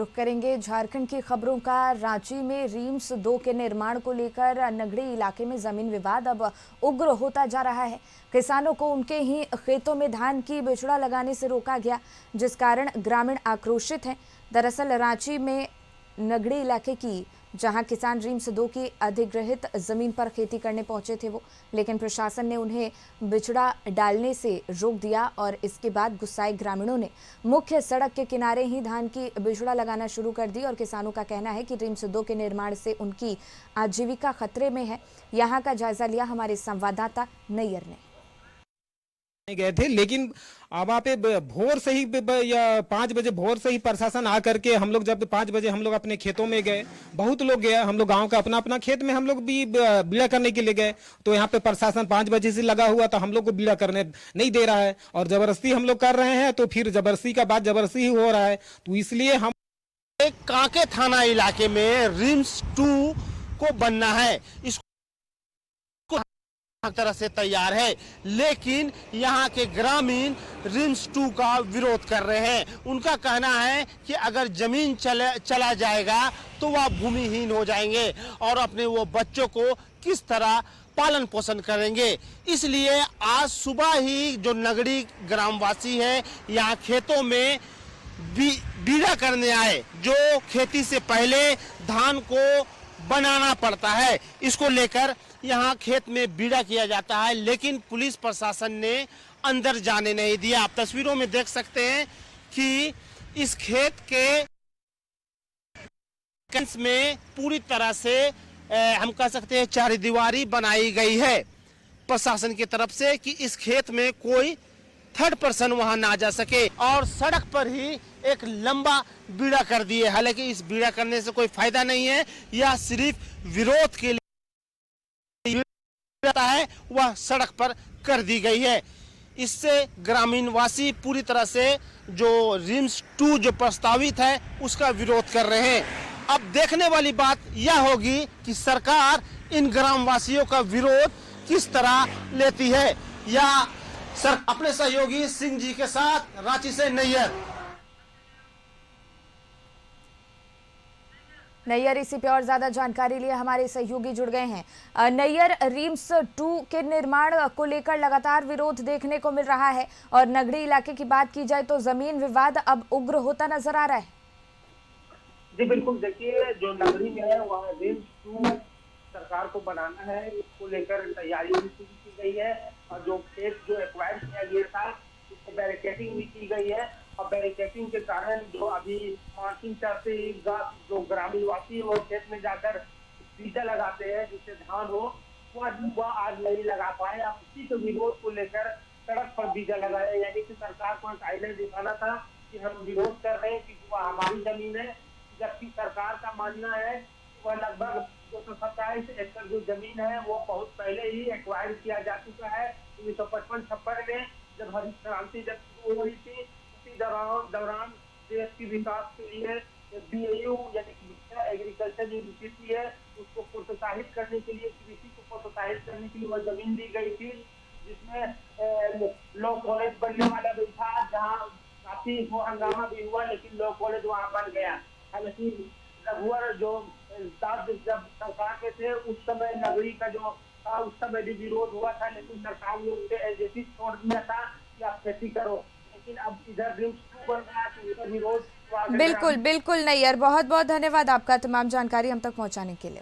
रुख करेंगे झारखंड की खबरों का। रांची में रिम्स 2 के निर्माण को लेकर नगड़ी इलाके में जमीन विवाद अब उग्र होता जा रहा है। किसानों को उनके ही खेतों में धान की बिचड़ा लगाने से रोका गया, जिस कारण ग्रामीण आक्रोशित हैं। दरअसल रांची में नगड़ी इलाके की जहां किसान रिम्स 2 की अधिग्रहित जमीन पर खेती करने पहुंचे थे लेकिन प्रशासन ने उन्हें बिचड़ा डालने से रोक दिया और इसके बाद गुस्साए ग्रामीणों ने मुख्य सड़क के किनारे ही धान की बिचड़ा लगाना शुरू कर दी। और किसानों का कहना है कि रिम्स 2 के निर्माण से उनकी आजीविका खतरे में है। यहाँ का जायजा लिया हमारे संवाददाता नैयर ने। गए थे, लेकिन वहाँ पे भोर से ही या 5 बजे भोर से ही प्रशासन आकर के हम लोग जब 5 बजे हम लोग अपने खेतों में गए, बहुत लोग गए, हम लोग गांव का अपना अपना खेत में हम लोग भी बीड़ा करने के लिए गए, तो यहाँ पे प्रशासन 5 बजे से लगा हुआ था, हम लोग को बीड़ा करने नहीं दे रहा है और जबरदस्ती हम लोग कर रहे हैं। तो फिर जबरदस्ती का बात जबरदस्ती ही हो रहा है, तो इसलिए हम कांके थाना इलाके में रिम्स 2 को बनना है, इसको तरह से तैयार है, लेकिन यहाँ के ग्रामीण रिम्स 2 का विरोध कर रहे हैं। उनका कहना है कि अगर जमीन चला जाएगा तो वह भूमिहीन हो जाएंगे और अपने वो बच्चों को किस तरह पालन पोषण करेंगे। इसलिए आज सुबह ही जो नगड़ी ग्रामवासी है यहाँ खेतों में बीड़ा करने आए, जो खेती से पहले धान को बनाना पड़ता है, इसको लेकर यहाँ खेत में बीड़ा किया जाता है, लेकिन पुलिस प्रशासन ने अंदर जाने नहीं दिया। आप तस्वीरों में देख सकते हैं कि इस खेत के में पूरी तरह से हम कह सकते हैं चारदीवारी बनाई गई है प्रशासन की तरफ से कि इस खेत में कोई थर्ड पर्सन वहां ना जा सके, और सड़क पर ही एक लंबा बीड़ा कर दिए। हालांकि इस बीड़ा करने से कोई फायदा नहीं है, यह सिर्फ विरोध के लिए है, वह सड़क पर कर दी गई है। इससे ग्रामीण वासी पूरी तरह से जो रिम्स 2 जो प्रस्तावित है उसका विरोध कर रहे हैं। अब देखने वाली बात यह होगी कि सरकार इन ग्रामवासियों का विरोध किस तरह लेती है। या सर अपने सहयोगी सिंह जी के साथ रांची से नैयर। नैयर, इसी पे और ज्यादा जानकारी लिए हमारे सहयोगी जुड़ गए हैं। नैयर, रिम्स 2 के निर्माण को लेकर लगातार विरोध देखने को मिल रहा है और नगरी इलाके की बात की जाए तो जमीन विवाद अब उग्र होता नजर आ रहा है। जी बिल्कुल, देखिए जो नगरी में है वहाँ रिम्स 2 सरकार को बनाना है, इसको लेकर तैयारी भी शुरू की गई है और जो खेत जो एक्वायर किया गया था उसको बैरिकेडिंग भी की गई है। और बैरिकेडिंग के कारण जो अभी मानसून चलते ही जो ग्रामीण वासी वो खेत में जाकर बीजा लगाते हैं जिससे धान हो, वह आज नहीं लगा पाए। अब उसी के विरोध को लेकर सड़क पर बीजा लगाया, यानी कि सरकार को एक आईना दिखाना था कि हम विरोध कर रहे हैं क्योंकि वह हमारी जमीन है, जबकि सरकार का मानना है वह लगभग 227 एकड़ जो जमीन है वो बहुत पहले ही एक्वायर किया जा चुका है। 1955-56 में जब हरित क्रांति जब शुरू हो रही थी, उसी दौरान देश की विकास के लिए BAU यानी कि एग्रीकल्चर यूनिवर्सिटी है उसको प्रोत्साहित करने के लिए, कृषि को प्रोत्साहित करने के लिए वह जमीन दी गई थी, जिसमें लॉ कॉलेज बनने वाला भी था, जहाँ काफी वो हंगामा भी हुआ, लेकिन लॉ कॉलेज वहाँ बन गया। हालांकि रघुवर जो जब सरकार के थे उस समय नगरी का जो था उस समय भी विरोध हुआ था, लेकिन सरकार ने उसे एज इट इज छोड़ दिया था कि आप खेती करो। लेकिन अब इधर रिम्स 2 बन गया तो उसका विरोध बिल्कुल बिल्कुल नैयर, बहुत बहुत धन्यवाद आपका तमाम जानकारी हम तक पहुंचाने के लिए।